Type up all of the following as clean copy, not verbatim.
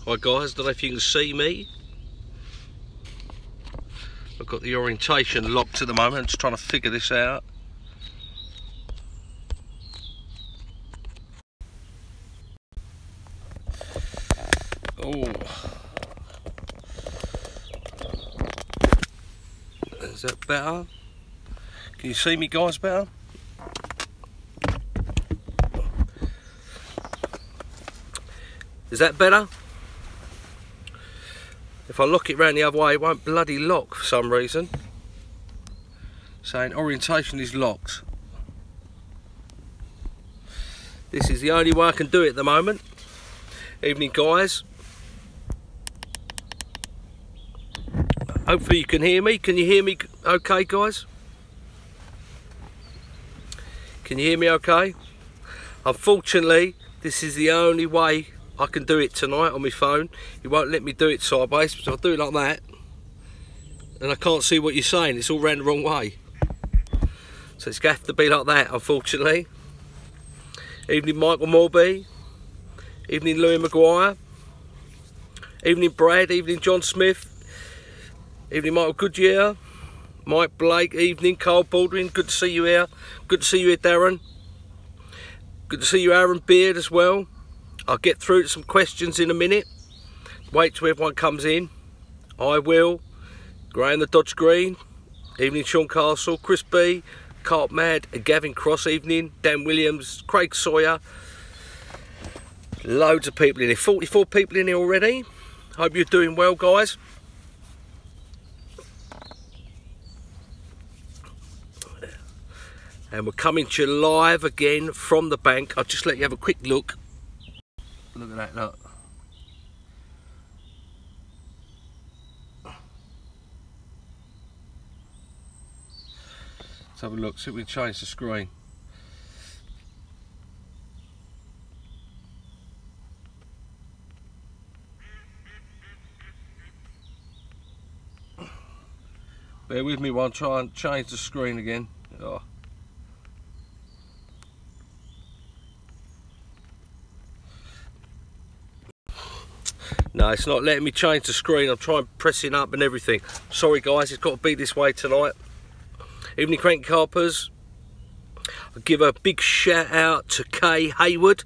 Hi guys, don't know if you can see me. I've got the orientation locked at the moment. I'm just trying to figure this out. Oh, is that better? Can you see me guys better? Is that better? If I lock it round the other way, it won't bloody lock for some reason. Saying orientation is locked. This is the only way I can do it at the moment. Evening guys. Hopefully you can hear me. Can you hear me okay guys? Can you hear me okay? Unfortunately, this is the only way I can do it tonight on my phone. It won't let me do it sideways, so I'll do it like that. And I can't see what you're saying, it's all round the wrong way. So it's going to have to be like that, unfortunately. Evening Michael Morby. Evening Louis Maguire. Evening Brad. Evening John Smith. Evening Michael Goodyear. Mike Blake. Evening Carl Baldwin. Good to see you here. Good to see you here, Darren. Good to see you, Aaron Beard, as well. I'll get through to some questions in a minute. Wait till everyone comes in. I will. Graham the Dodge Green. Evening Sean Castle. Chris B. Carp Mad. Gavin Cross. Evening. Dan Williams. Craig Sawyer. Loads of people in here. 44 people in here already. Hope you're doing well guys. And we're coming to you live again from the bank. I'll just let you have a quick look. Look at that, look. Let's have a look, see if we can change the screen. Bear with me while I try and change the screen again. Oh. No, it's not letting me change the screen. I'm trying pressing up and everything. Sorry guys, it's got to be this way tonight. Evening Crank Carpers. I'll give a big shout out to Kay Hayward.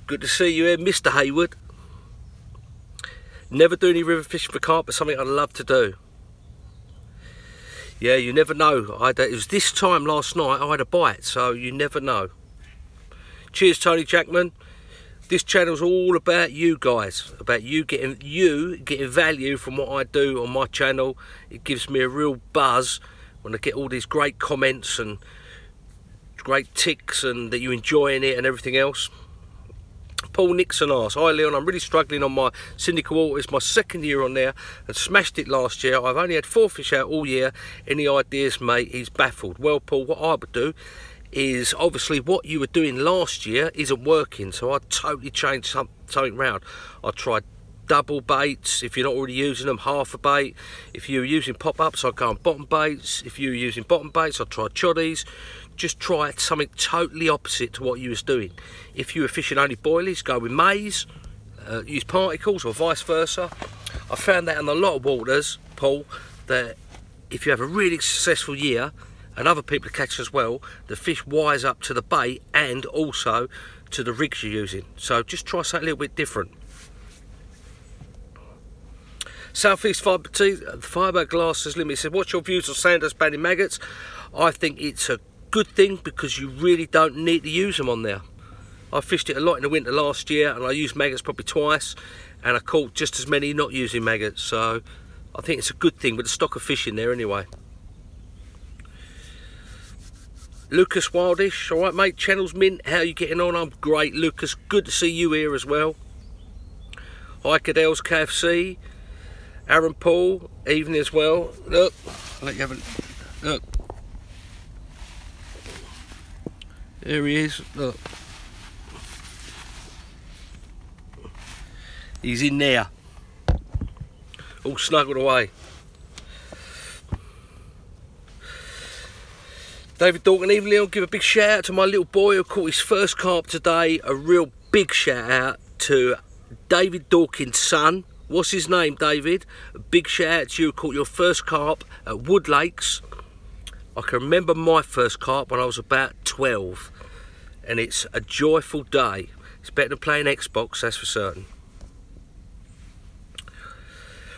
Good to see you here, Mr. Hayward. Never do any river fishing for carp, but something I'd love to do. Yeah, you never know. It was this time last night I had a bite, so you never know. Cheers, Tony Jackman. This channel's all about you guys, about you getting value from what I do on my channel. It gives me a real buzz when I get all these great comments and great ticks and that you're enjoying it and everything else. Paul Nixon asks, hi Leon, I'm really struggling on my Syndical Water. It's my second year on there and smashed it last year. I've only had 4 fish out all year. Any ideas, mate? He's baffled. Well, Paul, what I would do is, obviously what you were doing last year isn't working, so I'd totally change something round. I'd try double baits if you're not already using them, half a bait. If you were using pop-ups, I'd go on bottom baits. If you were using bottom baits, I'd try choddies. Just try something totally opposite to what you was doing. If you were fishing only boilies, go with maize, use particles or vice versa. I found that in a lot of waters, Paul, that if you have a really successful year, and other people catch as well, the fish wise up to the bait and also to the rigs you're using. So just try something a little bit different. Southeast Fibre Glasses Limited says, what's your views on sanders banning maggots? I think it's a good thing because you really don't need to use them on there. I fished it a lot in the winter last year and I used maggots probably twice and I caught just as many not using maggots. So I think it's a good thing with the stock of fish in there anyway. Lucas Wildish, alright mate, channel's mint, how are you getting on? I'm great, Lucas, good to see you here as well. Hi Cadell's KFC, Aaron Paul, evening as well. Look, I'll let you have a look. There he is, look. He's in there, all snuggled away. David Dalton, evening, I'll give a big shout out to my little boy who caught his first carp today. A real big shout out to David Dawkins' son. What's his name, David? A big shout out to you. Caught your first carp at Wood Lakes. I can remember my first carp when I was about 12, and it's a joyful day. It's better than playing Xbox, that's for certain.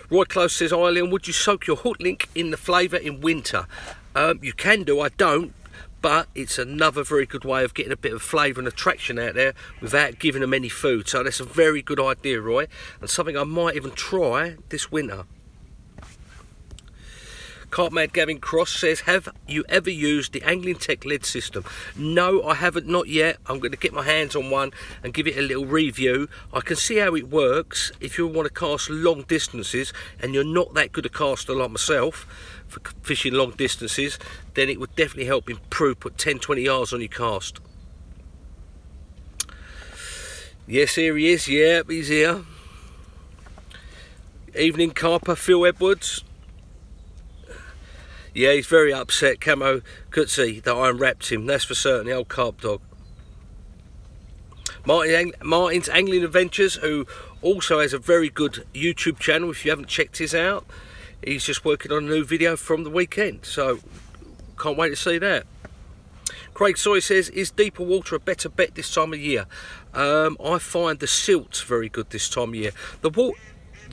Roy Close says, "Hi Leon, would you soak your hook link in the flavour in winter?" You can do, I don't, but it's another very good way of getting a bit of flavour and attraction out there without giving them any food. So that's a very good idea, Roy, and something I might even try this winter. Carpmad Gavin Cross says, "Have you ever used the Angling Tech LED system?" No, I haven't, not yet. I'm going to get my hands on one and give it a little review. I can see how it works if you want to cast long distances and you're not that good a caster like myself for fishing long distances, then it would definitely help improve, put 10-20 yards on your cast. Yes, here he is. Yeah, he's here. Evening Carper, Phil Edwards. Yeah, he's very upset, Camo Cutsy, that I unwrapped him. That's for certain, the old carp dog. Martin's Angling Adventures, who also has a very good YouTube channel, if you haven't checked his out. He's just working on a new video from the weekend, so can't wait to see that. Craig Soy says, "Is deeper water a better bet this time of year?" I find the silt's very good this time of year. The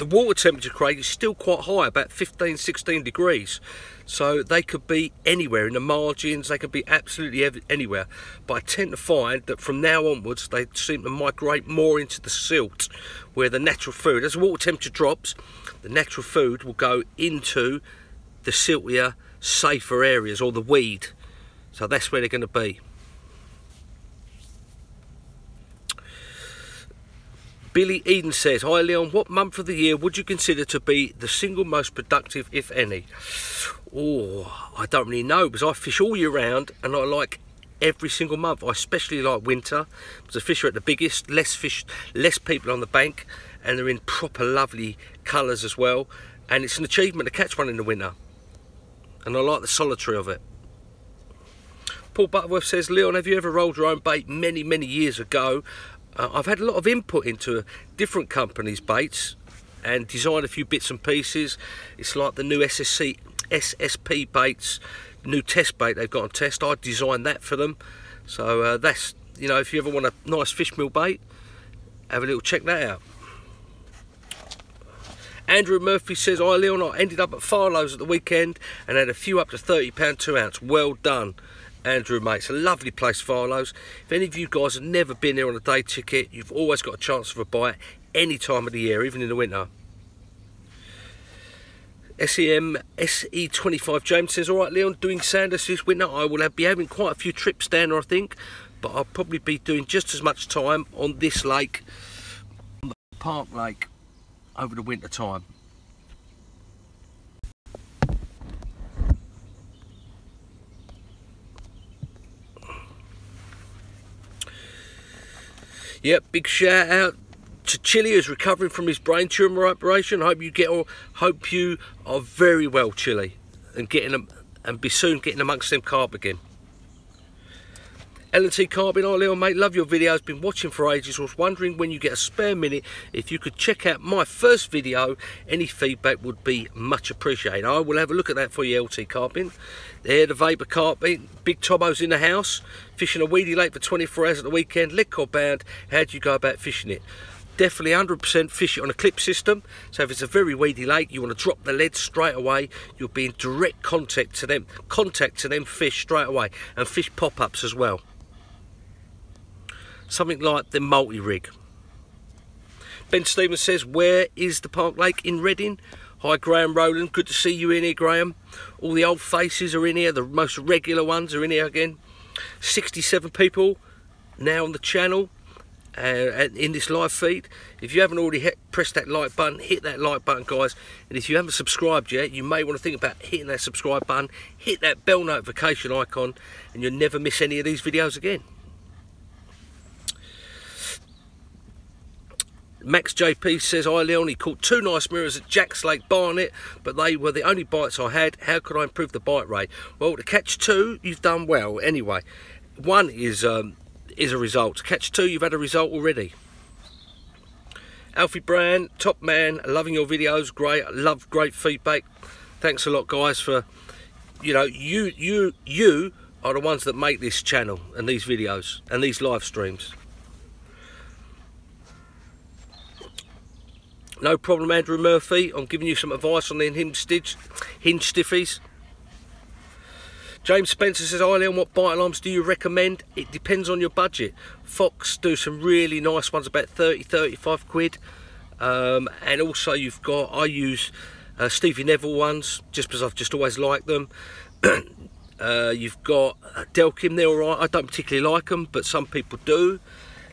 water temperature, Craig, is still quite high, about 15-16 degrees. So they could be anywhere in the margins, they could be absolutely anywhere. But I tend to find that from now onwards, they seem to migrate more into the silt, where the natural food, as the water temperature drops, the natural food will go into the siltier, safer areas, or the weed. So that's where they're going to be. Billy Eden says, "Hi Leon, what month of the year would you consider to be the single most productive, if any?" Oh, I don't really know, because I fish all year round and I like every single month. I especially like winter, because the fish are at the biggest, less fish, less people on the bank, and they're in proper lovely colours as well. And it's an achievement to catch one in the winter. And I like the solitary of it. Paul Butterworth says, "Leon, have you ever rolled your own bait?" Many, many years ago. I've had a lot of input into different companies' baits and designed a few bits and pieces. It's like the new SSP baits, new test bait they've got on test. I designed that for them. So that's, you know, if you ever want a nice fish meal bait, have a little check that out. Andrew Murphy says, "Hi Leon, I ended up at Farlow's at the weekend and had a few up to £30 2 ounce. Well done, Andrew, mate. It's a lovely place, Farlow's. If any of you guys have never been there on a day ticket, you've always got a chance of a bite any time of the year, even in the winter." SE25 James says, "All right, Leon, doing Sanders this winter. I will be having quite a few trips down there, I think, but I'll probably be doing just as much time on this lake, on the Park Lake, over the winter time." Yep, big shout out to Chili, who's recovering from his brain tumour operation. Hope you are very well, Chili, and be soon getting amongst them carp again. L&T Carbine, "Hi Leon, mate, love your videos, been watching for ages, was wondering when you get a spare minute if you could check out my first video, any feedback would be much appreciated." I will have a look at that for you, LT Carbine. There, the Vapor Carbine, Big Tomo's in the house, fishing a weedy lake for 24 hours at the weekend, lead cord bound. How do you go about fishing it? Definitely 100% fish it on a clip system. So if it's a very weedy lake, you want to drop the lead straight away. You'll be in direct contact to them fish straight away, and fish pop-ups as well. Something like the multi-rig. Ben Stevens says, "Where is the Park Lake in Reading?" Hi Graham Rowland, good to see you in here, Graham. All the old faces are in here, the most regular ones are in here again. 67 people now on the channel in this live feed. If you haven't already pressed that like button, hit that like button, guys. And if you haven't subscribed yet, you may want to think about hitting that subscribe button, hit that bell notification icon, and you'll never miss any of these videos again. Max JP says, "Hi Leon, he caught 2 nice mirrors at Jack's Lake Barnet, but they were the only bites I had. How could I improve the bite rate?" Well, to catch 2, you've done well anyway. 1 is a result. To catch 2, you've had a result already. Alfie Brand, top man, loving your videos, great, love, great feedback. Thanks a lot, guys, for, you know, you are the ones that make this channel and these videos and these live streams. No problem, Andrew Murphy. I'm giving you some advice on the hinge stiffies. James Spencer says, hi Leon, what bite alarms do you recommend? It depends on your budget. Fox do some really nice ones, about 30-35 quid. And also you've got, I use Stevie Neville ones, just because I've just always liked them. You've got Delkim, they're alright. I don't particularly like them, but some people do.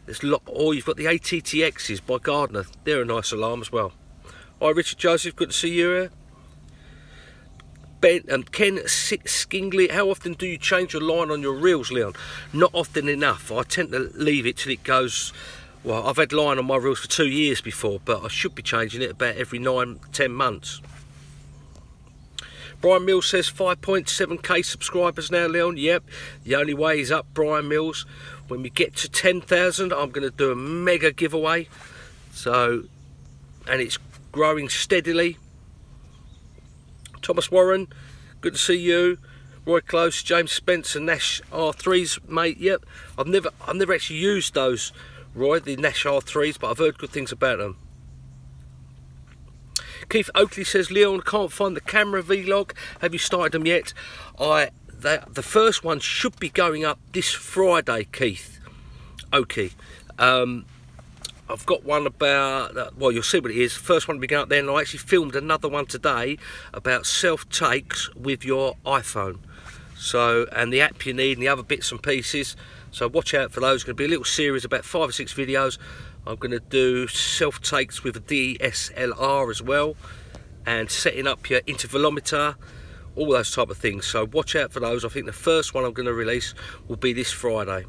There's a lot, or you've got the ATTXs by Gardner. They're a nice alarm as well. Hi Richard Joseph, good to see you here. Ben and Ken Skingley, how often do you change your line on your reels, Leon? Not often enough. I tend to leave it till it goes, well, I've had line on my reels for 2 years before, but I should be changing it about every 9-10 months. Brian Mills says 5.7k subscribers now, Leon. Yep, the only way is up, Brian Mills. When we get to 10,000, I'm going to do a mega giveaway. So, and it's growing steadily. Thomas Warren, good to see you. Roy Close, James Spencer, Nash R3s, mate. Yep, I've never actually used those, Roy, the Nash R3s, but I've heard good things about them. Keith Oakley says, Leon, can't find the camera vlog. Have you started them yet? The first one should be going up this Friday, Keith Oakley. I've got one about, well, you'll see what it is. First one will be going up there, and I actually filmed another one today about self-takes with your iPhone. So, and the app you need and the other bits and pieces. So watch out for those. It's going to be a little series, about 5 or 6 videos. I'm going to do self-takes with a DSLR as well, and setting up your intervelometer, all those type of things. So watch out for those. I think the first one I'm going to release will be this Friday.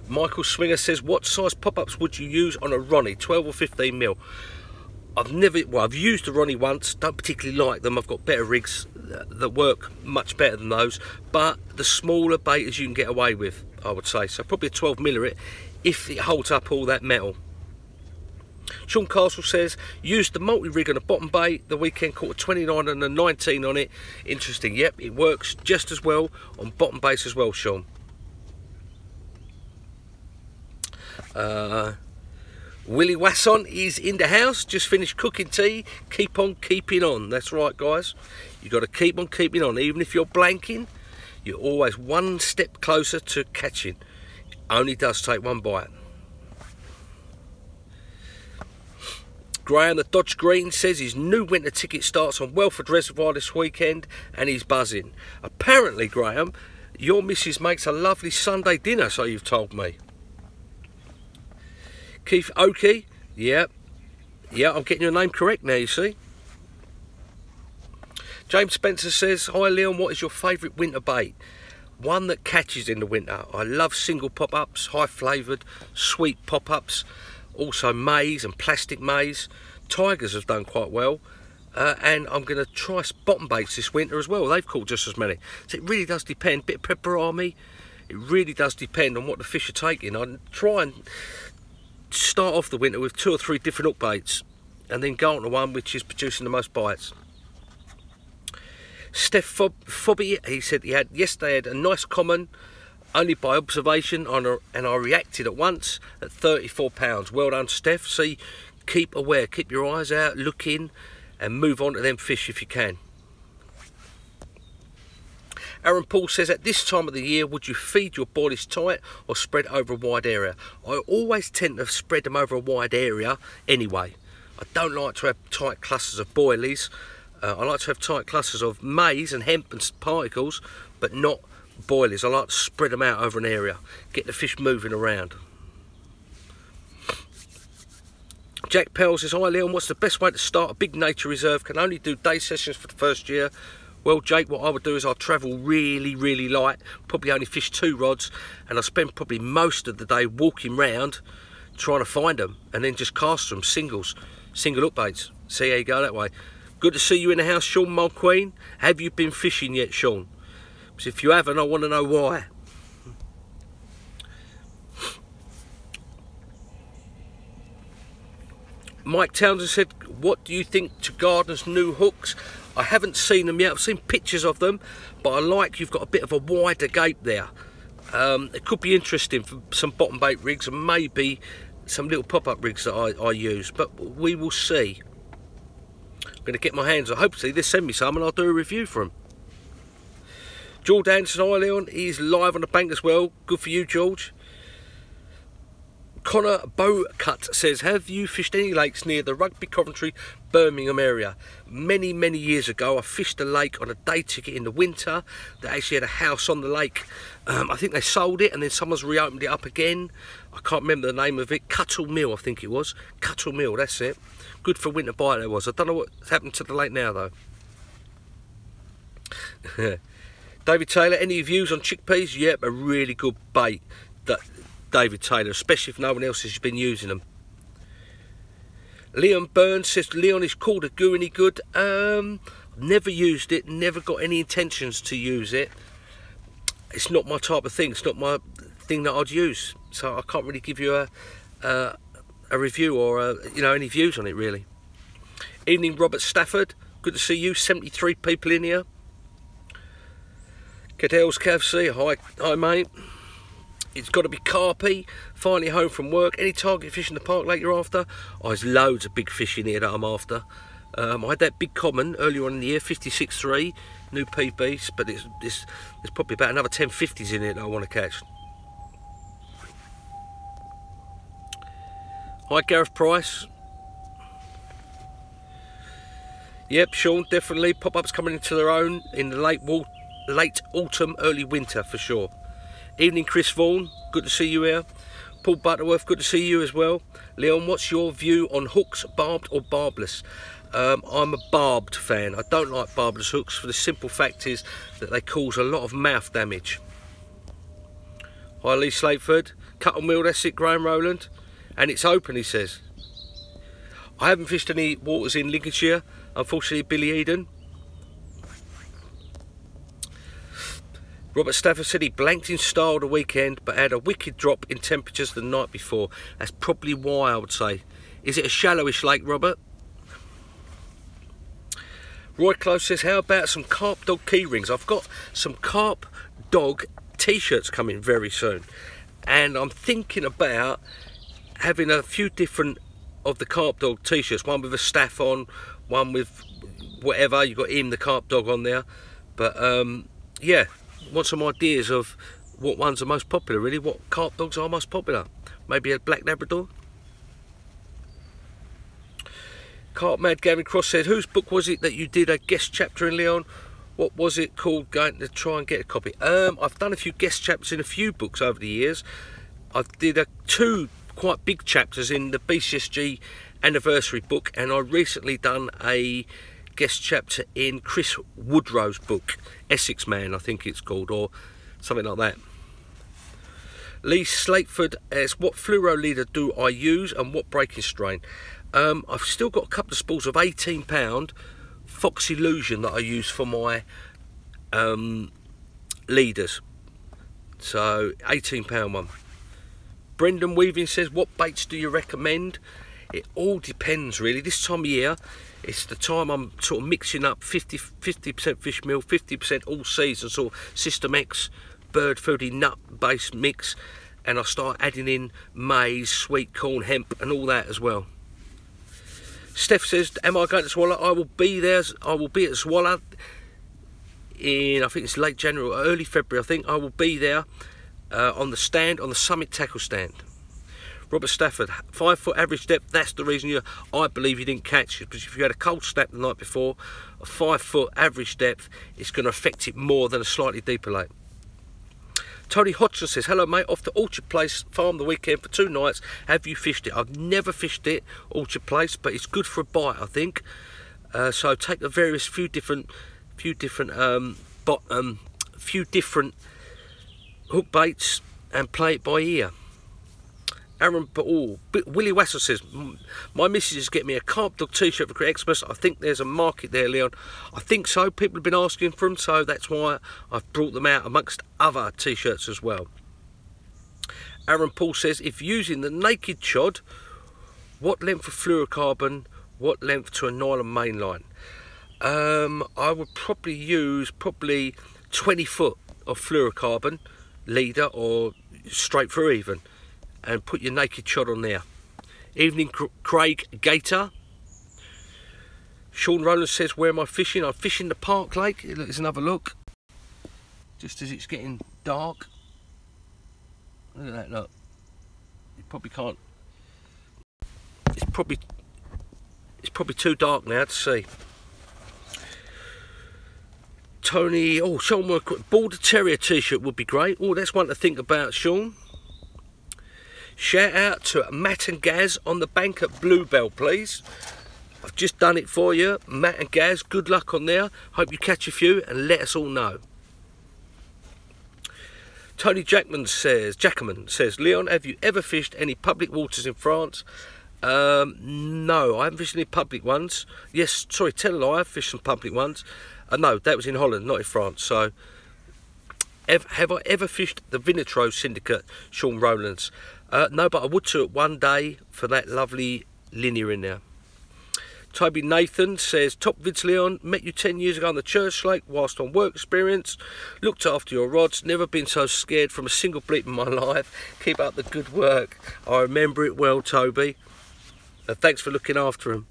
Michael Swinger says, what size pop-ups would you use on a Ronnie, 12 or 15 mil? I've used the Ronnie once, don't particularly like them. I've got better rigs that work much better than those, but the smaller betas you can get away with, I would say. So probably a 12 mil if it holds up all that metal. Sean Castle says, used the multi-rig on a bottom bait the weekend, caught a 29 and a 19 on it. Interesting. Yep, it works just as well on bottom baits as well, Sean. Willie Wasson is in the house, just finished cooking tea. Keep on keeping on. That's right, guys, you got to keep on keeping on. Even if you're blanking, you're always one step closer to catching. It only does take one bite. Graham the Dodge Green says his new winter ticket starts on Welford Reservoir this weekend and he's buzzing. Apparently, Graham, your missus makes a lovely Sunday dinner, so you've told me. Keith Oakey, yeah, I'm getting your name correct now, you see. James Spencer says, hi Leon, what is your favourite winter bait? One that catches in the winter. I love single pop-ups, high flavoured, sweet pop-ups, also maize and plastic maize. Tigers have done quite well, and I'm going to try bottom baits this winter as well. They've caught just as many. So it really does depend. Bit of pepper army, it really does depend on what the fish are taking. I try and start off the winter with 2 or 3 different hook baits and then go on to one which is producing the most bites. Steph Fobby, he said yesterday had a nice common, only by observation, and I reacted at once at 34 pounds. Well done, Steph. See, keep aware, keep your eyes out, look in, and move on to them fish if you can. Aaron Paul says, at this time of the year, would you feed your boilies tight or spread over a wide area? I always tend to spread them over a wide area anyway. I don't like to have tight clusters of boilies. I like to have tight clusters of maize and hemp and particles, but not boilies. I like to spread them out over an area, get the fish moving around. Jack Pell says, hi Leon, what's the best way to start a big nature reserve? Can only do day sessions for the first year. Well, Jake, what I would do is I'll travel really, really light, probably only fish 2 rods, and I spend probably most of the day walking round trying to find them, and then just cast them, single hook baits. See how you go that way. Good to see you in the house, Sean Mulqueen. Have you been fishing yet, Sean? Because if you haven't, I want to know why. Mike Townsend said, what do you think to Gardner's new hooks? I haven't seen them yet. I've seen pictures of them, but I like you've got a bit of a wider gape there. It could be interesting for some bottom bait rigs and maybe some little pop-up rigs that I use, but we will see. I'm going to get my hands on. Hopefully they send me some and I'll do a review for them. George Anderson, hi Leon, he's live on the bank as well. Good for you, George. Connor Bowcut says, have you fished any lakes near the Rugby, Coventry, Birmingham area? Many years ago I fished a lake on a day ticket in the winter that actually had a house on the lake. I think they sold it and then someone's reopened it up again. I can't remember the name of it. Cuttle Mill, I think it was. Cuttle Mill, that's it. Good for winter bite there was. I don't know what's happened to the lake now though. David Taylor, any views on chickpeas? Yep, a really good bait. David Taylor, especially if no one else has been using them. Leon Burns says, Leon, is called a goo any good? Never used it, never got any intentions to use it. It's not my type of thing, it's not my thing that I'd use. So I can't really give you a review or you know, any views on it really. Evening Robert Stafford, good to see you, 73 people in here. Cadell's KFC, hi mate. It's got to be carpy, finally home from work. Any target fish in the park lake you're after? Oh, there's loads of big fish in here that I'm after. I had that big common earlier on in the year, 56.3, new PBs, but there's probably about another 1050s in it that I want to catch. Hi Gareth Price. Yep, Sean, definitely. Pop-ups coming into their own in the late autumn, early winter for sure. Evening Chris Vaughan, good to see you here. Paul Butterworth, good to see you as well. Leon, what's your view on hooks, barbed or barbless? I'm a barbed fan. I don't like barbless hooks for the simple fact is that they cause a lot of mouth damage. Hi Lee Slateford, Cuttle Mill, that's it, Graham Rowland. And it's open, he says. I haven't fished any waters in Lincolnshire, unfortunately, Billy Eden. Robert Stafford said he blanked in style the weekend but had a wicked drop in temperatures the night before. That's probably why, I would say. Is it a shallowish lake, Robert? Roy Close says, how about some Carp Dog key rings? I've got some Carp Dog t-shirts coming very soon. And I'm thinking about having a few different of the Carp Dog t-shirts. One with a staff on, one with whatever. You've got him, the Carp Dog on there. But, yeah. Want some ideas of what ones are most popular really, what carp dogs are most popular. Maybe a black Labrador. Carp Mad Gavin Cross said, whose book was it that you did a guest chapter in, Leon? What was it called? Going to try and get a copy. I've done a few guest chapters in a few books over the years. I did two quite big chapters in the BCSG anniversary book, and I recently done a guest chapter in Chris Woodrow's book, Essex Man, I think it's called, or something like that. Lee Slateford asks, what fluoro leader do I use and what breaking strain? I've still got a couple of spools of 18-pound Fox Illusion that I use for my leaders. So 18-pound one. Brendan Weaving says, what baits do you recommend? It all depends really. This time of year, it's the time I'm sort of mixing up 50% fish meal, 50% all season, sort of System X, bird foody, nut based mix, and I start adding in maize, sweet corn, hemp and all that as well. Steph says, am I going to Swallow? I will be there. I will be at Swallow in, I think it's late January or early February. I think I will be there on the stand, on the Summit tackle stand. Robert Stafford, 5 foot average depth, that's the reason I believe you didn't catch it, because if you had a cold snap the night before, a 5 foot average depth, it's going to affect it more than a slightly deeper lake. Tony Hodgson says, hello mate, off to Orchard Place Farm the weekend for 2 nights, have you fished it? I've never fished it, Orchard Place, but it's good for a bite I think. So take the various few different hook baits and play it by ear. Aaron, Willie Wasser says, my missus is getting me a Carp Dog t-shirt for Xmas. I think there's a market there, Leon. I think so. People have been asking for them, so that's why I've brought them out amongst other t-shirts as well. Aaron Paul says, if using the naked chod, What length of fluorocarbon, what length to a nylon mainline? I would probably use 20 foot of fluorocarbon leader, or straight through even, and put your naked shot on there. Evening Craig Gator. Sean Rowland says, where am I fishing? I'm fishing the Park Lake. Let's another look. Just as it's getting dark. Look at that, look. You probably can't. It's probably too dark now to see. Tony, oh, Sean, Border Terrier t-shirt would be great. Oh, that's one to think about, Sean. Shout out to Matt and Gaz on the bank at Bluebell, please. I've just done it for you. Matt and Gaz, good luck on there. Hope you catch a few and let us all know. Tony Jackman says, Leon, have you ever fished any public waters in France? No, I haven't fished any public ones. Yes, sorry, tell a lie, I've fished some public ones. No, that was in Holland, not in France. So, have I ever fished the Vinitro Syndicate, Sean Rowlands? No, but I would do it one day for that lovely linear in there. Toby Nathan says, top vids, Leon, met you 10 years ago on the Church Lake whilst on work experience, looked after your rods, never been so scared from a single bleep in my life. Keep up the good work. I remember it well, Toby. Thanks for looking after him.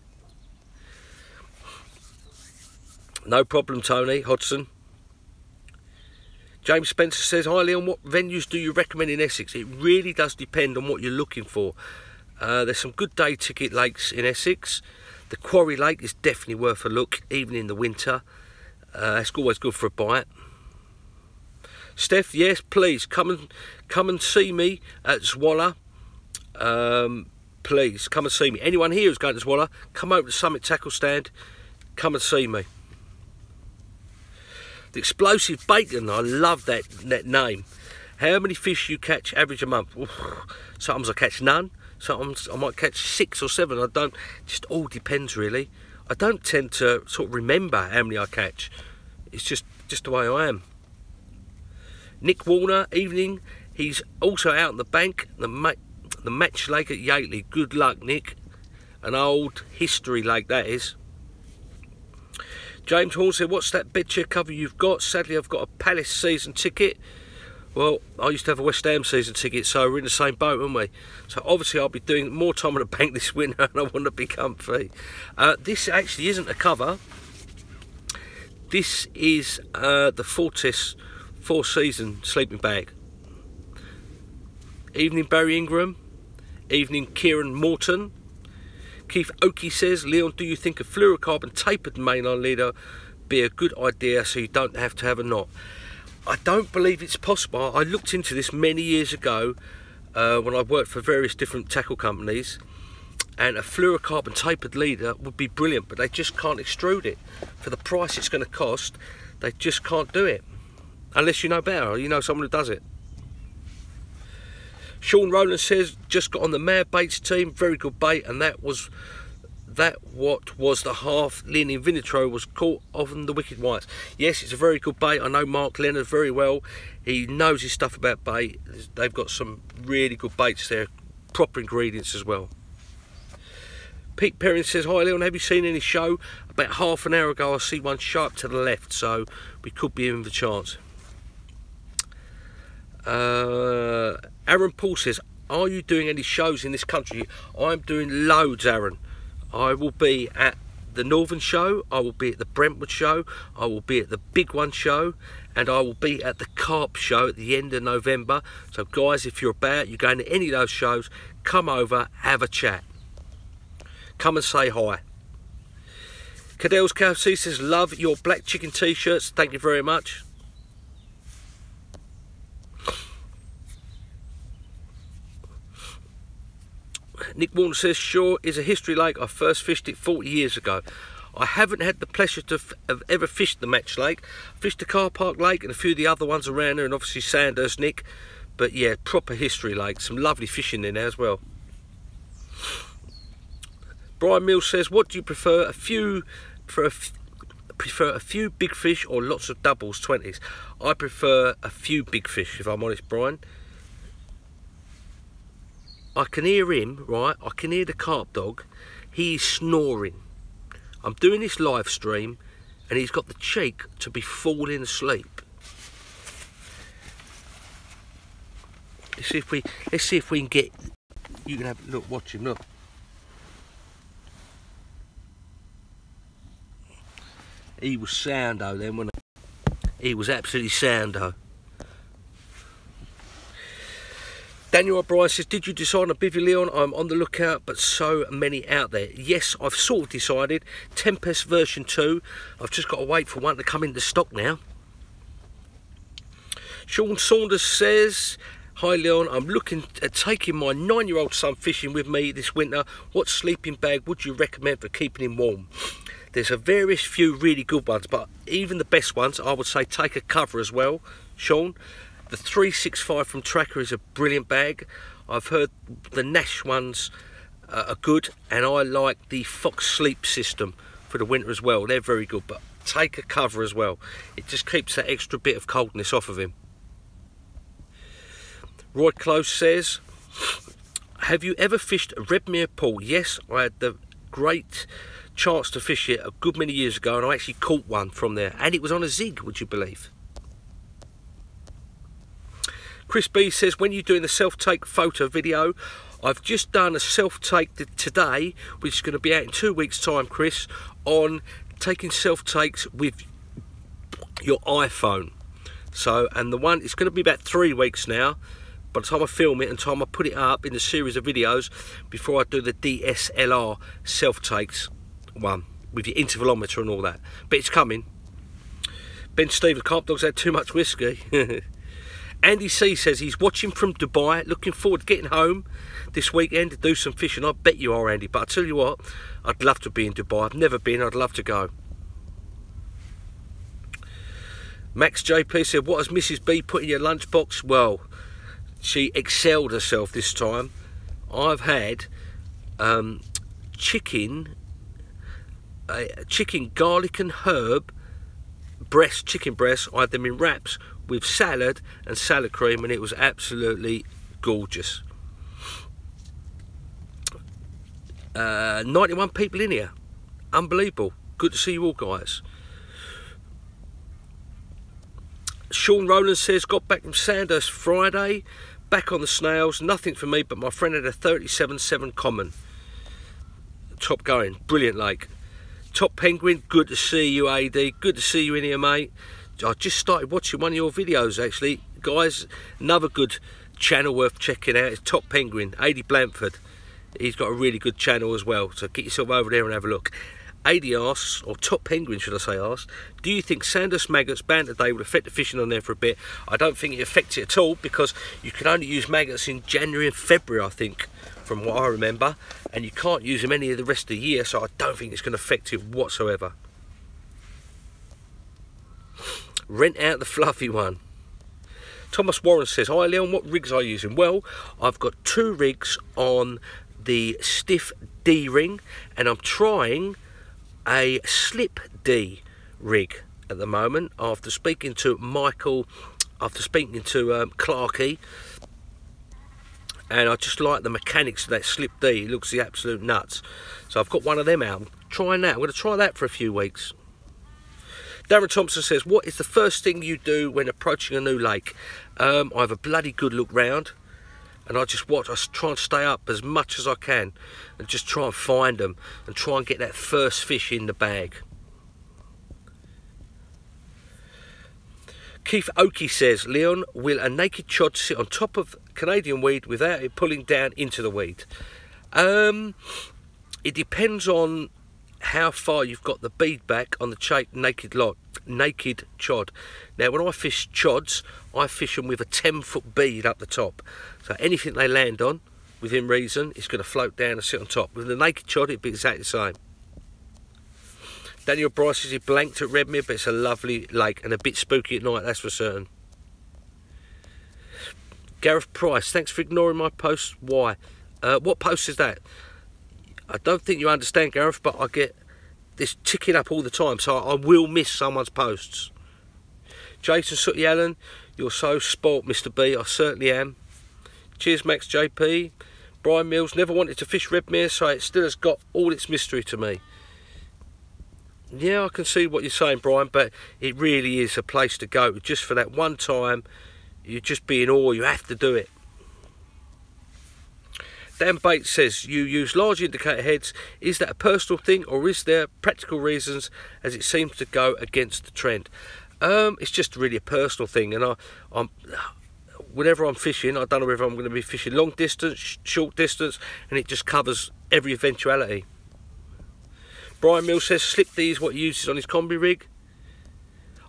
No problem, Tony Hodgson. James Spencer says, hi Leon, what venues do you recommend in Essex? It really does depend on what you're looking for. There's some good day ticket lakes in Essex. The Quarry Lake is definitely worth a look, even in the winter. It's always good for a bite. Steph, yes, please come and see me at Zwalla. Please come and see me. Anyone here who's going to Zwalla, come over to Summit Tackle Stand. Come and see me. The Explosive Bacon, I love that name. How many fish you catch average a month? Oof. Sometimes I catch none. Sometimes I might catch 6 or 7. I don't. Just all depends really. I don't tend to sort of remember how many I catch. It's just the way I am. Nick Warner, evening. He's also out on the bank. The Match Lake at Yateley. Good luck, Nick. An old history lake that is. James Horn said, what's that bedchair cover you've got? Sadly, I've got a Palace season ticket. Well, I used to have a West Ham season ticket, so we're in the same boat, aren't we? So obviously I'll be doing more time on the bank this winter, and I want to be comfy. This actually isn't a cover. This is the Fortis 4-season sleeping bag. Evening, Barry Ingram. Evening, Kieran Morton. Keith Oakey says, Leon, do you think a fluorocarbon tapered mainline leader be a good idea so you don't have to have a knot? I don't believe it's possible. I looked into this many years ago when I worked for various different tackle companies, and a fluorocarbon tapered leader would be brilliant, but they just can't extrude it. For the price it's going to cost, they just can't do it. Unless you know better, or you know someone who does it. Sean Rowland says, just got on the Mad Baits team, very good bait, and that what was the half leaning Vinitro was caught on the Wicked Whites. Yes, it's a very good bait. I know Mark Leonard very well. He knows his stuff about bait. They've got some really good baits there, proper ingredients as well. Pete Perrin says, hi Leon, have you seen any show? About half an hour ago I see one sharp to the left, so we could be in the chance. Aaron Paul says, are you doing any shows in this country? I'm doing loads, Aaron. I will be at the Northern Show, I will be at the Brentwood Show, I will be at the Big One Show, and I will be at the Carp Show at the end of November. So guys, if you're about, you're going to any of those shows, come over, have a chat. Come and say hi. Cadell's KFC says, love your black chicken t-shirts, thank you very much. Nick Warner says, Shore is a history lake. I first fished it 40 years ago. I haven't had the pleasure to have ever fished the Match Lake. I fished the Car Park Lake and a few of the other ones around there, and obviously Sandhurst, Nick. But yeah, proper history lake. Some lovely fishing in there as well. Brian Mills says, what do you prefer? Prefer a few big fish or lots of doubles, 20s? I prefer a few big fish, if I'm honest, Brian. I can hear him, right? I can hear the carp dog. He is snoring. I'm doing this live stream and he's got the cheek to be falling asleep. Let's see if we can get, you can have, look, watch him, look. He was sound though then, wasn't he? He was absolutely sound though. Daniel O'Brien says, did you decide on a bivvy, Leon? I'm on the lookout, but so many out there. Yes, I've sort of decided. Tempest version 2. I've just got to wait for one to come into stock now. Sean Saunders says, hi Leon, I'm looking at taking my 9-year-old son fishing with me this winter. What sleeping bag would you recommend for keeping him warm? There's a various few really good ones, but even the best ones, I would say take a cover as well, Sean. The 365 from Tracker is a brilliant bag. I've heard the Nash ones are good, and I like the Fox Sleep system for the winter as well. They're very good, but take a cover as well. It just keeps that extra bit of coldness off of him. Roy Close says, have you ever fished Redmere Pool? Yes, I had the great chance to fish it a good many years ago, and I actually caught one from there, and it was on a zig, would you believe? Chris B says, when you're doing the self-take photo video, I've just done a self-take today, which is going to be out in 2 weeks' time, Chris, on taking self-takes with your iPhone. So, and the one, it's going to be about 3 weeks now, by the time I film it and time I put it up in the series of videos, before I do the DSLR self-takes one, with your intervelometer and all that. But it's coming. Ben Steve, the carp dog's had too much whiskey. Andy C says he's watching from Dubai, looking forward to getting home this weekend to do some fishing. I bet you are, Andy, but I tell you what, I'd love to be in Dubai. I've never been, I'd love to go. Max JP said, what has Mrs B put in your lunchbox? Well, she excelled herself this time. I've had chicken garlic and herb chicken breast. I had them in wraps with salad and salad cream, and it was absolutely gorgeous. 91 people in here, unbelievable. Good to see you all, guys. Sean Rowland says, got back from Sandhurst Friday, back on the snails, nothing for me, but my friend had a 37.7 common. Top going, brilliant lake. Top Penguin, good to see you, AD, good to see you in here, mate. I just started watching one of your videos, actually. Guys, another good channel worth checking out is Top Penguin, AD Blanford. He's got a really good channel as well, so get yourself over there and have a look. AD asks, or Top Penguin should I say asks, do you think Sandhurst maggots banned today will affect the fishing on there for a bit? I don't think it affects it at all, because you can only use maggots in January and February, I think, from what I remember, and you can't use them any of the rest of the year, so I don't think it's going to affect it whatsoever. Rent out the fluffy one. Thomas Warren says, hi Leon, what rigs are you using? Well, I've got 2 rigs on the stiff D ring, and I'm trying a slip D rig at the moment after speaking to Michael, after speaking to Clarkey, and I just like the mechanics of that slip D. It looks the absolute nuts. So I've got one of them out. I'm trying that. I'm going to try that for a few weeks. Darren Thompson says, what is the first thing you do when approaching a new lake? I have a bloody good look round, and I just watch. I try and stay up as much as I can and just try and find them and try and get that first fish in the bag. Keith Oakey says, Leon, will a naked chod sit on top of Canadian weed without it pulling down into the weed? It depends on how far you've got the bead back on the naked chod. Now, when I fish chods, I fish them with a 10-foot bead up the top. So anything they land on, within reason, it's going to float down and sit on top. With the naked chod, it'd be exactly the same. Daniel Bryce says he blanked at Redmere, but it's a lovely lake and a bit spooky at night, that's for certain. Gareth Price, thanks for ignoring my post. Why? What post is that? I don't think you understand, Gareth, but I get this ticking up all the time, so I will miss someone's posts. Jason Sooty Allen, you're so spoilt, Mr. B. I certainly am. Cheers, Max JP. Brian Mills, never wanted to fish Redmere, so it still has got all its mystery to me. Yeah, I can see what you're saying, Brian, but it really is a place to go. Just for that one time, you just be in awe, you have to do it. Dan Bates says, you use large indicator heads. Is that a personal thing, or is there practical reasons, as it seems to go against the trend? It's just really a personal thing, and whenever I'm fishing, I don't know whether I'm going to be fishing long distance, short distance, and it just covers every eventuality. Brian Mills says, Slip D is what he uses on his combi rig.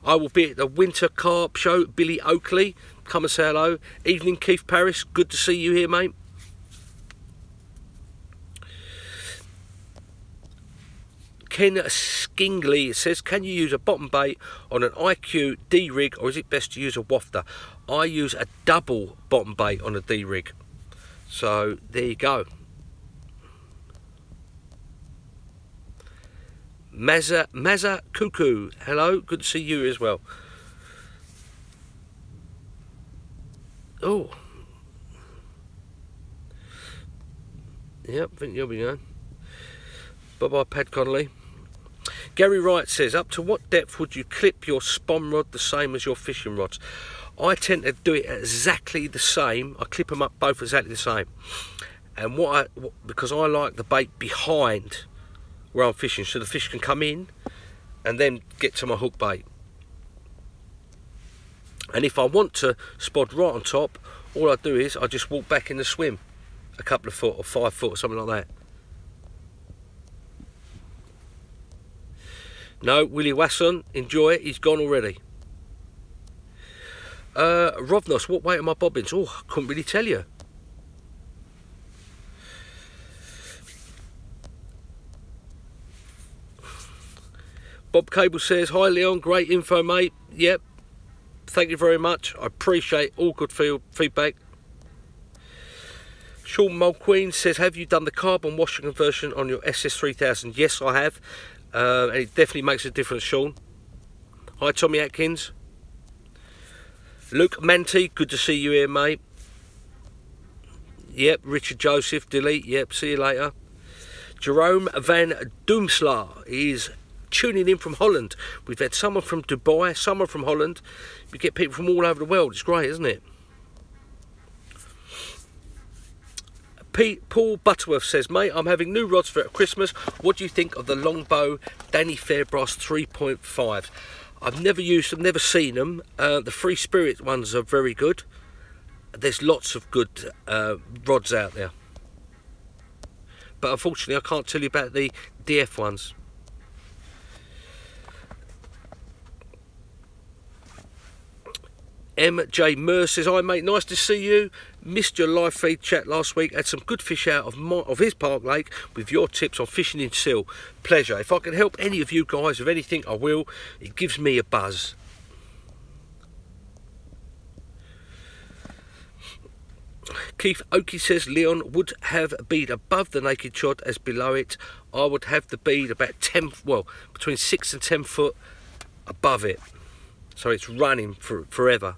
I will be at the Winter Carp show. Billy Oakley, come and say hello. Evening, Keith Parris, good to see you here, mate. Ken Skingley says, can you use a bottom bait on an IQ D rig, or is it best to use a wafter? I use a double bottom bait on a D rig. So there you go. Mazza Cuckoo, hello, good to see you as well. Oh, yep, I think you'll be going. Bye bye, Pat Connolly. Gary Wright says, up to what depth would you clip your spawn rod the same as your fishing rods? I tend to do it exactly the same. I clip them up both exactly the same. And because I like the bait behind where I'm fishing, so the fish can come in and then get to my hook bait. And if I want to spod right on top, all I do is I just walk back in the swim a couple of foot or 5 foot or something like that. No, Willie Wasson, enjoy it, he's gone already. Rovnos, what weight are my bobbins? Oh, I couldn't really tell you. Bob Cable says, hi Leon, great info mate. Yep, thank you very much, I appreciate all good feedback. Sean Mulqueen says, have you done the carbon washer conversion on your SS3000? Yes, I have. And it definitely makes a difference, Sean. Hi Tommy Atkins. Luke Manty, good to see you here, mate. Yep, Richard Joseph, delete, yep, see you later. Jerome Van Doomslaar is tuning in from Holland. We've had someone from Dubai, someone from Holland. We get people from all over the world, it's great, isn't it? Paul Butterworth says, mate, I'm having new rods for Christmas. What do you think of the Longbow Danny Fairbrass 3.5? I've never used them, never seen them. The Free Spirit ones are very good. There's lots of good rods out there. But unfortunately, I can't tell you about the DF ones. MJ Merce says, hi mate, nice to see you. Missed your live feed chat last week. Had some good fish out of his park lake with your tips on fishing in seal. Pleasure. If I can help any of you guys with anything, I will. It gives me a buzz. Keith Oakey says, Leon would have bead above the naked chod as below it. I would have the bead about 10, well, between 6 and 10 foot above it. So it's running forever.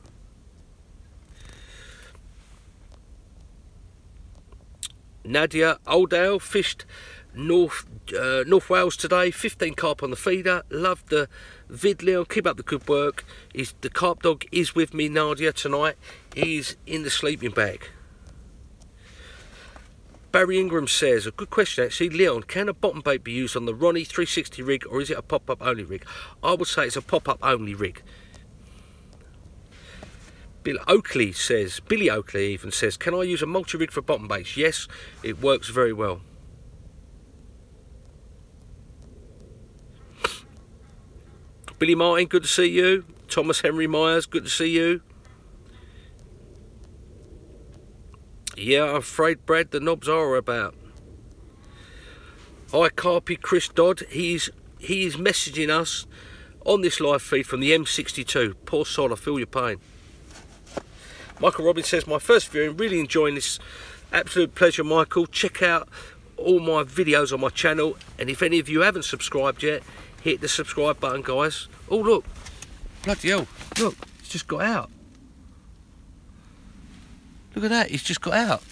Nadia Oldale fished North Wales today. 15 carp on the feeder. Love the vid, Leon. Keep up the good work. The carp dog is with me, Nadia, tonight. He's in the sleeping bag. Barry Ingram says, a good question actually, Leon, can a bottom bait be used on the Ronnie 360 rig, or is it a pop-up only rig? I would say it's a pop-up only rig. Billy Oakley even says, can I use a multi-rig for bottom baits? Yes, it works very well. Billy Martin, good to see you. Thomas Henry Myers, good to see you. Yeah, I'm afraid, Brad, the knobs are about. Hi, Carpy Chris Dodd. He is messaging us on this live feed from the M62. Poor soul, I feel your pain. Michael Robbins says, my first viewing, really enjoying this. Absolute pleasure, Michael. Check out all my videos on my channel, and if any of you haven't subscribed yet, hit the subscribe button, guys. Oh, look. Bloody hell. Look, it's just got out. Look at that, it's just got out.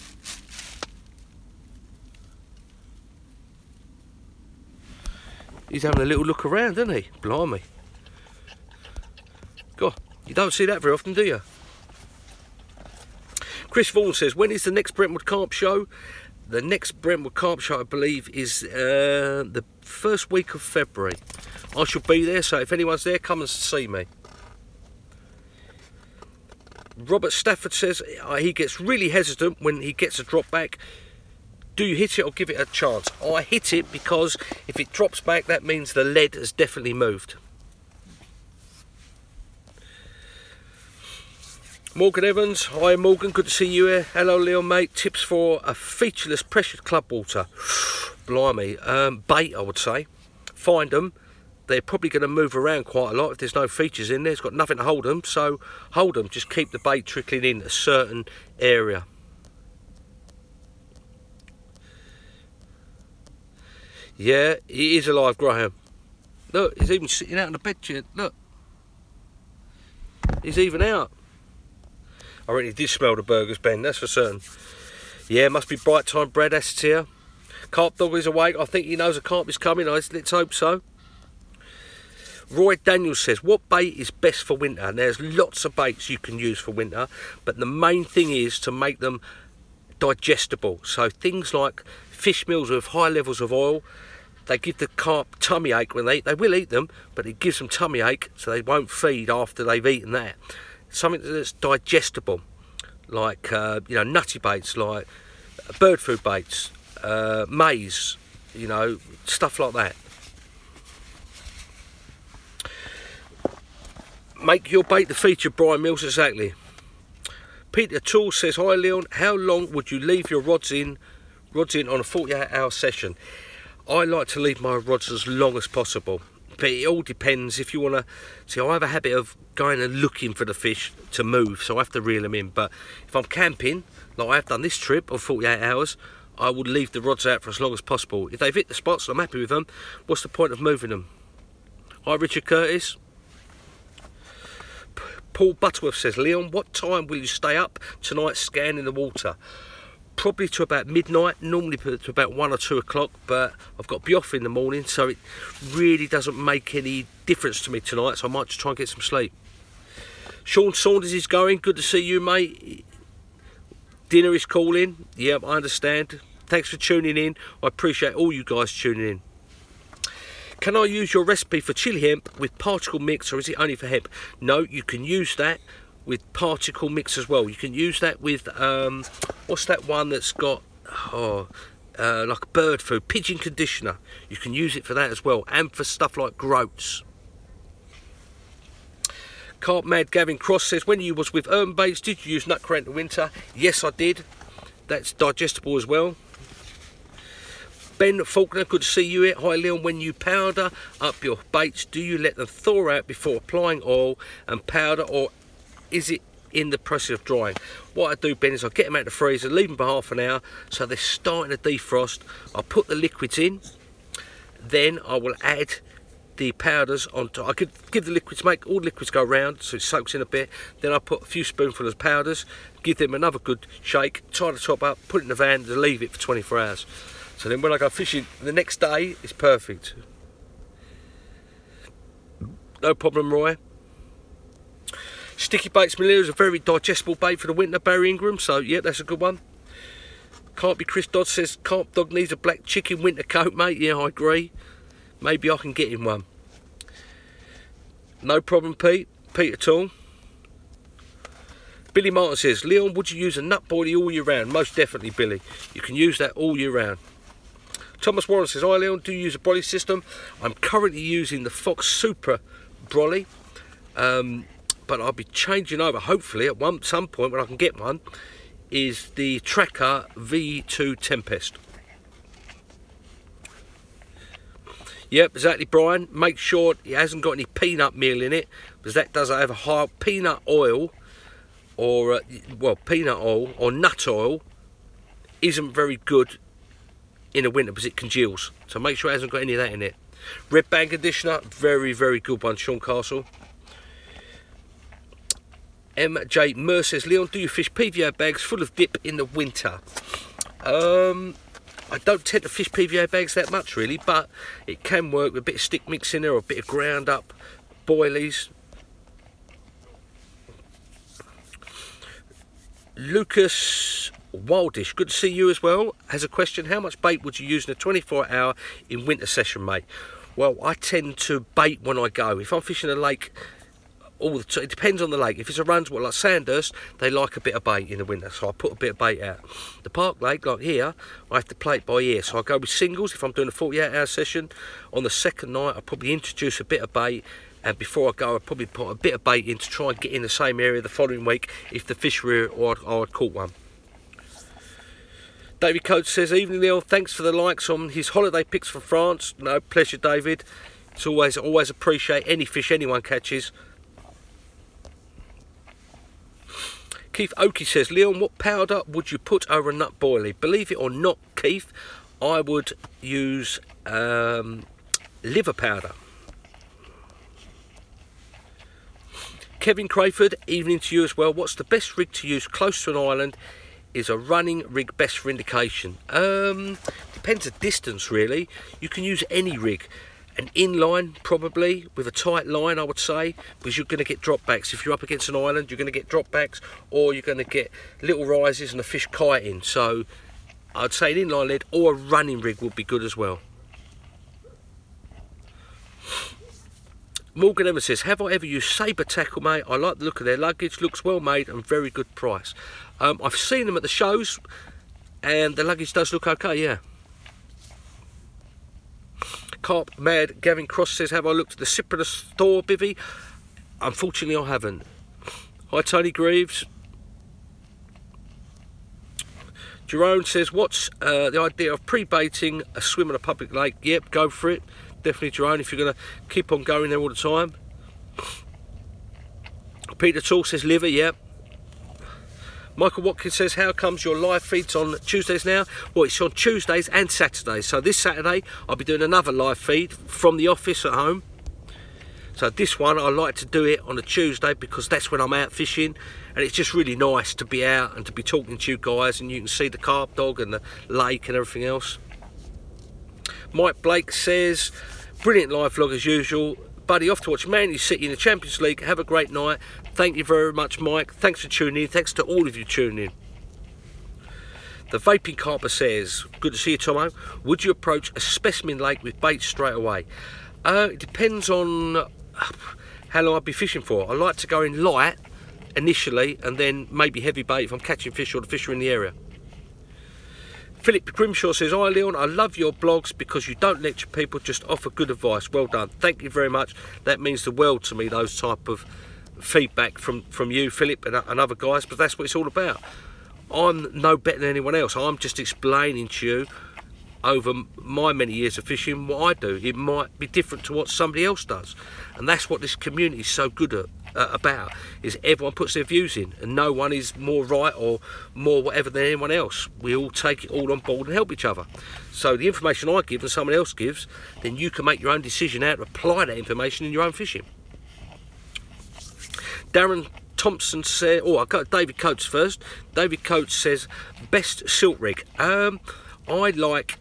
He's having a little look around, isn't he? Blimey. God, you don't see that very often, do you? Chris Vaughan says, when is the next Brentwood Carp show? The next Brentwood Carp show, I believe, is the first week of February. I shall be there, so if anyone's there, come and see me. Robert Stafford says he gets really hesitant when he gets a drop back. Do you hit it or give it a chance? I hit it because if it drops back, that means the lead has definitely moved. Morgan Evans, hi Morgan, good to see you here. Hello Leon mate, tips for a featureless pressured club water. Blimey, bait I would say. Find them, they're probably going to move around quite a lot if there's no features in there. It's got nothing to hold them, so hold them, just keep the bait trickling in a certain area. Yeah, he is alive, Graham. Look, he's even sitting out on the bed chair, look. He's even out. I reckon he did smell the burgers, Ben, that's for certain. Yeah, must be bright time, Brad Asset's here. Carp dog is awake, I think he knows a carp is coming, let's hope so. Roy Daniels says, what bait is best for winter? And there's lots of baits you can use for winter, but the main thing is to make them digestible. So things like fish meals with high levels of oil, they give the carp tummy ache when they will eat them, but it gives them tummy ache, so they won't feed after they've eaten that. Something that's digestible, like you know, nutty baits, like bird food baits, maize, you know, stuff like that. Make your bait the feature, Brian Mills, exactly. Peter Toole says, hi Leon, how long would you leave your rods in on a 48-hour session? I like to leave my rods as long as possible, but it all depends. If you want to see, I have a habit of going and looking for the fish to move, so I have to reel them in. But if I'm camping, like I've done this trip of 48 hours, I would leave the rods out for as long as possible. If they've hit the spots and I'm happy with them, what's the point of moving them? Hi Richard Curtis. Paul Butterworth says, Leon, what time will you stay up tonight scanning the water? Probably to about midnight, normally to about 1 or 2 o'clock, but I've got to be off in the morning, so it really doesn't make any difference to me tonight, so I might just try and get some sleep. Sean Saunders is going, good to see you mate. Dinner is calling, yeah, I understand. Thanks for tuning in, I appreciate all you guys tuning in. Can I use your recipe for chili hemp with particle mix, or is it only for hemp? No, you can use that with particle mix as well. You can use that with, what's that one that's got, like bird food, pigeon conditioner. You can use it for that as well, and for stuff like groats. Carp Mad Gavin Cross says, when you was with Urban Baits, did you use nutcracker in the winter? Yes, I did. That's digestible as well. Ben Faulkner, good to see you here. Hi Leon, when you powder up your baits, do you let them thaw out before applying oil and powder, or is it in the process of drying? What I do, Ben, is I get them out of the freezer, leave them for half an hour so they're starting to defrost. I put the liquids in, then I will add the powders on top. I could give the liquids, make all the liquids go round so it soaks in a bit. Then I put a few spoonfuls of powders, give them another good shake, tie the top up, put it in the van, and leave it for 24 hours. So then when I go fishing the next day, it's perfect. No problem, Roy. Sticky Baits Malira is a very digestible bait for the winter, Barry Ingram, so yeah, that's a good one. Can't be Chris Dodd says, Carp dog needs a black chicken winter coat, mate. Yeah, I agree. Maybe I can get him one. No problem, Pete. Peter Toole. Billy Martin says, Leon, would you use a nut boilie all year round? Most definitely, Billy. You can use that all year round. Thomas Warren says, hi Leon, do you use a brolly system? I'm currently using the Fox Super brolly, but I'll be changing over, hopefully, at some point when I can get one, is the Tracker V2 Tempest. Yep, exactly, Brian. Make sure it hasn't got any peanut meal in it, because that does have a high peanut oil, or, well, peanut oil or nut oil isn't very good in the winter because it congeals. So make sure it hasn't got any of that in it. Red Band conditioner, very, very good one, Sean Castle. MJ Mercer says, Leon, do you fish PVO bags full of dip in the winter? I don't tend to fish PVA bags that much really, but it can work with a bit of stick mix in there or a bit of ground up boilies. Lucas Wildish, good to see you as well, has a question. How much bait would you use in a 24-hour in winter session, mate? Well, I tend to bait when I go. If I'm fishing a lake all the time, it depends on the lake. If it's a Runswell like Sandhurst, they like a bit of bait in the winter, so I put a bit of bait out. The Park Lake, like here, I have to play it by ear, so I go with singles. If I'm doing a 48-hour session, on the second night I probably introduce a bit of bait, and before I go I probably put a bit of bait in to try and get in the same area the following week if the fish were or I'd caught one. David Coates says, evening Neil, thanks for the likes on his holiday pics from France. No, pleasure David. It's always appreciate any fish anyone catches. Keith Oakey says, Leon, what powder would you put over a nut boilie? Believe it or not, Keith, I would use liver powder. Kevin Crayford, evening to you as well. What's the best rig to use close to an island? Is a running rig best for indication? Depends the distance really. You can use any rig. An inline probably with a tight line I would say, because you're going to get dropbacks. If you're up against an island you're going to get dropbacks, or you're going to get little rises and the fish kiting. So I'd say an inline lead or a running rig would be good as well. Morgan Evans says, have I ever used Sabre Tackle, mate? I like the look of their luggage, looks well made and very good price. I've seen them at the shows and the luggage does look okay, yeah. Carp Mad Gavin Cross says, have I looked at the Cyprinus Thor bivvy? Unfortunately I haven't. Hi Tony Greaves. Jerome says, what's the idea of pre-baiting a swim on a public lake? Yep, go for it. Definitely Jerome, if you're going to keep on going there all the time. Peter Tall says liver, yep. Michael Watkins says, how comes your live feeds on Tuesdays now? Well, it's on Tuesdays and Saturdays. So this Saturday, I'll be doing another live feed from the office at home. So this one, I like to do it on a Tuesday because that's when I'm out fishing. And it's just really nice to be out and to be talking to you guys. And you can see the carp dog and the lake and everything else. Mike Blake says, brilliant live vlog as usual. Buddy, off to watch Man City in the Champions League. Have a great night. Thank you very much, Mike. Thanks for tuning in. Thanks to all of you tuning in. The Vaping Carper says, good to see you, Tomo. Would you approach a specimen lake with bait straight away? It depends on how long I'd be fishing for. I like to go in light initially and then maybe heavy bait if I'm catching fish or the fish are in the area. Philip Grimshaw says, hi Leon, I love your blogs because you don't lecture people, just offer good advice. Well done. Thank you very much. That means the world to me, those type of feedback from you, Philip, and other guys, but that's what it's all about. I'm no better than anyone else. I'm just explaining to you over my many years of fishing what I do. It might be different to what somebody else does, and that's what this community is so good at. About is everyone puts their views in and no one is more right or more whatever than anyone else. We all take it all on board and help each other. So the information I give and someone else gives, then you can make your own decision how to apply that information in your own fishing. Darren Thompson said, oh, I've got David Coates first. David Coates says, best silt rig. I like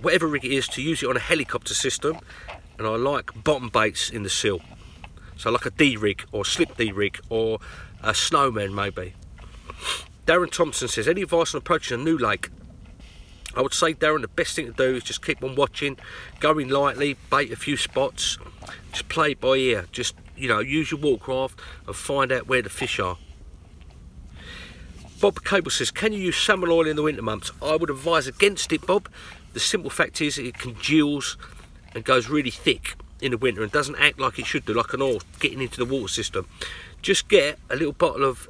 whatever rig it is to use it on a helicopter system, and I like bottom baits in the silt. So like a D-rig or slip D-rig or a snowman maybe. Darren Thompson says, any advice on approaching a new lake? I would say, Darren, the best thing to do is just keep on watching, going lightly, bait a few spots, just play it by ear. Just, you know, use your watercraft and find out where the fish are. Bob Cable says, can you use salmon oil in the winter months? I would advise against it, Bob. The simple fact is it congeals and goes really thick in the winter and doesn't act like it should do, like an oil getting into the water system. Just get a little bottle of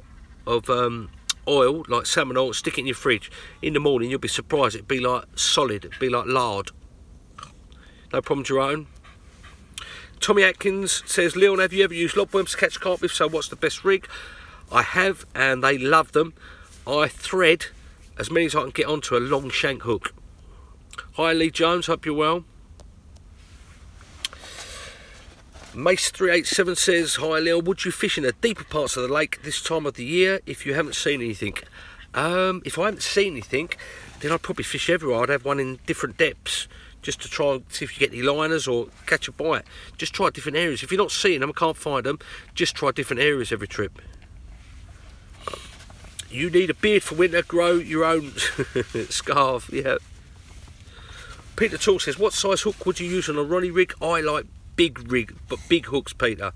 oil, like salmon oil, stick it in your fridge. In the morning you'll be surprised, it'd be like solid, it'd be like lard. No problem, Jerome. Tommy Atkins says, Leon, have you ever used lobworms to catch carp? If so, what's the best rig? I have, and they love them. I thread as many as I can get onto a long shank hook. Hi Lee Jones, hope you're well. Mace387 says, hi Leon, would you fish in the deeper parts of the lake this time of the year if you haven't seen anything? If I haven't seen anything, then I'd probably fish everywhere. I'd have one in different depths, just to try and see if you get any liners or catch a bite. Just try different areas. If you're not seeing them, can't find them, just try different areas every trip. You need a beard for winter, grow your own scarf, yeah. Peter Tool says, what size hook would you use on a Ronnie rig? I like big rig, but big hooks, Peter.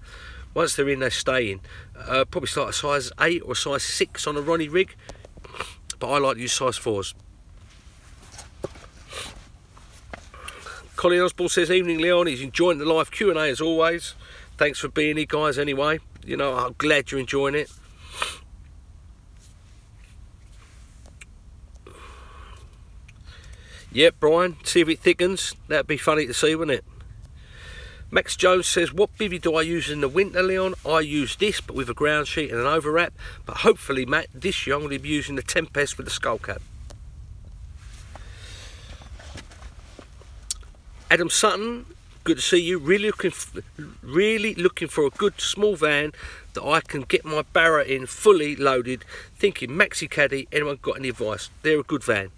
Once they're in, they stay in. Probably start a size 8 or a size 6 on a Ronnie rig, but I like to use size 4s. Colin Osborne says, evening Leon, he's enjoying the live Q&A as always. Thanks for being here, guys, anyway. You know, I'm glad you're enjoying it. Yep, Brian, see if it thickens. That'd be funny to see, wouldn't it? Max Jones says, what bivvy do I use in the winter, Leon? I use this, but with a ground sheet and an overwrap. But hopefully, Matt, this year I'm going to be using the Tempest with the skull cap. Adam Sutton, good to see you. Really looking for a good small van that I can get my Barra in fully loaded. Thinking Maxi Caddy. Anyone got any advice? They're a good van.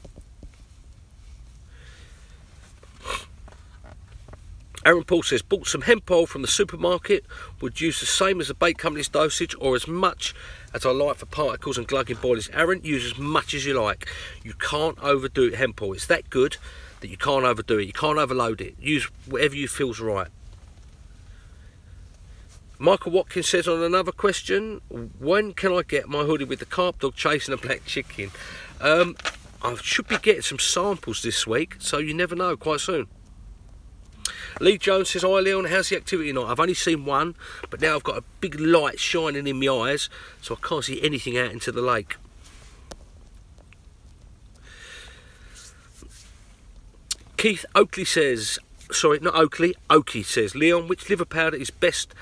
Aaron Paul says, bought some hemp oil from the supermarket, would use the same as the bait company's dosage or as much as I like for particles and glugging boilies. Aaron, use as much as you like. You can't overdo it, hemp oil. It's that good that you can't overdo it. You can't overload it. Use whatever you feel's right. Michael Watkins says on another question, when can I get my hoodie with the carp dog chasing a black chicken? I should be getting some samples this week, so you never know, quite soon. Lee Jones says, hi Leon, how's the activity tonight? I've only seen one, but now I've got a big light shining in my eyes, so I can't see anything out into the lake. Keith Oakley says, sorry, not Oakley, Oakley says, Leon, which liver powder is best,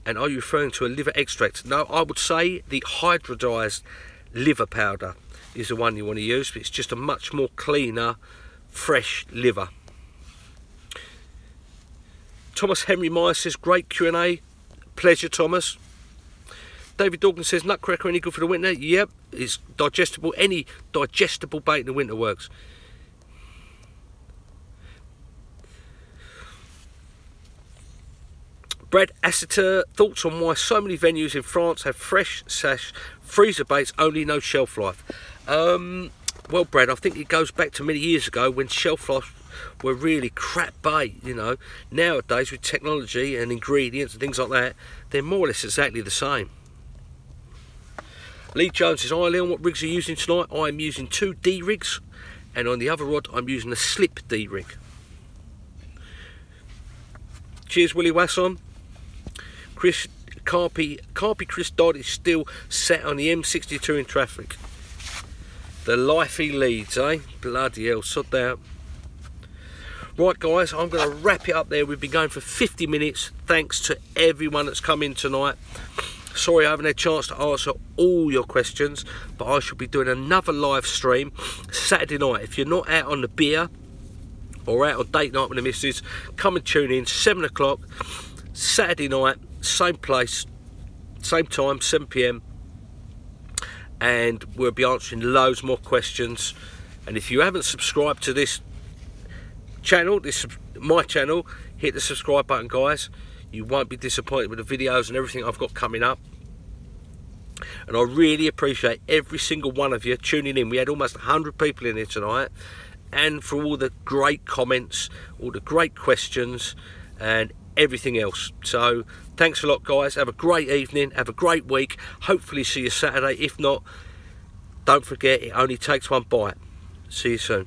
and are you referring to a liver extract? No, I would say the hydrodized liver powder is the one you want to use, but it's just a much more cleaner, fresh liver. Thomas Henry Meyer says, great Q&A. Pleasure, Thomas. David Dawkins says, nutcracker any good for the winter? Yep, it's digestible. Any digestible bait in the winter works. Brad Asseter, thoughts on why so many venues in France have fresh freezer baits, only no shelf life? Well, Brad, I think it goes back to many years ago when shelf life were really crap bait, you know. Nowadays, with technology and ingredients and things like that, they're more or less exactly the same. Lee Jones says, hi Leon, what rigs are you using tonight? I'm using 2 D rigs, and on the other rod, I'm using a slip D rig. Cheers, Willie Wasson. Chris Carpy Chris Dodd is still sat on the M62 in traffic. The life he leads, eh? Bloody hell, sod out. Right guys, I'm going to wrap it up there. We've been going for 50 minutes. Thanks to everyone that's come in tonight. Sorry I haven't had a chance to answer all your questions, but I shall be doing another live stream Saturday night. If you're not out on the beer or out on date night with the missus, come and tune in, 7 o'clock, Saturday night, same place, same time, 7 PM, and we'll be answering loads more questions. And if you haven't subscribed to this channel, my channel, hit the subscribe button, guys. You won't be disappointed with the videos and everything I've got coming up. And I really appreciate every single one of you tuning in. We had almost 100 people in here tonight, and for all the great comments, all the great questions and everything else. So thanks a lot, guys. Have a great evening, have a great week. Hopefully see you Saturday. If not, don't forget, it only takes one bite. See you soon.